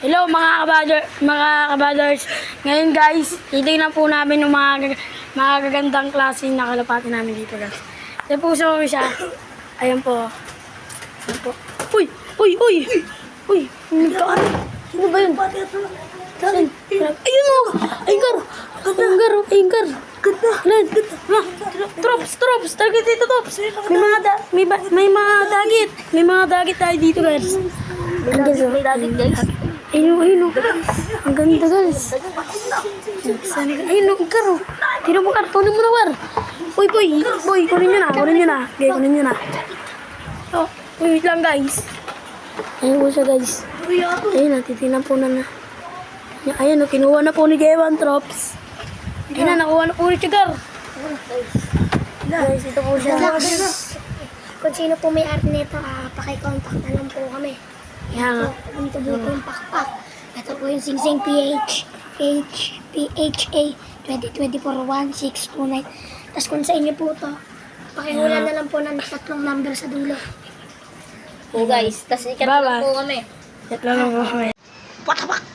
Hello mga kabaders. Ngayon guys, titignan po namin yung mga gagandang klase na kalapati namin dito guys. Ito po siya. Ayan po. Ayan po. Uy! Uy! Uy! Uy! Nagkaan. Sino ba yun? Saan? Ayun o! Ayun! Ayun! Trops! Target dito, Trops! May mga dagit! May mga dagit tayo dito guys. May dagit guys. Ayun. Ang ganda guys. Ayun o, Karo. Tino mo, Karo. Tunin mo na, War. Uy, boy. Kunin nyo na. Okay, kunin nyo na. Oh, wait lang guys. Ayun po siya guys. Ayun na, titinan po na. Ayun o, kinuha na po ni Jewan Trops. Ayun na, nakuha na po ni Chigar. Guys, ito po siya. Kung sino po may art nito, pakicontact na lang po kami. Yan. Dito po yung pakpak. Ito po yung Singsing PHA 2024-1629. Tapos kung sa inyo po to, pakihula na lang po ng 3 number sa dulo. Oh guys, tas ikat Bye-bye. lang po kami. Ito lang po kami. Patabak!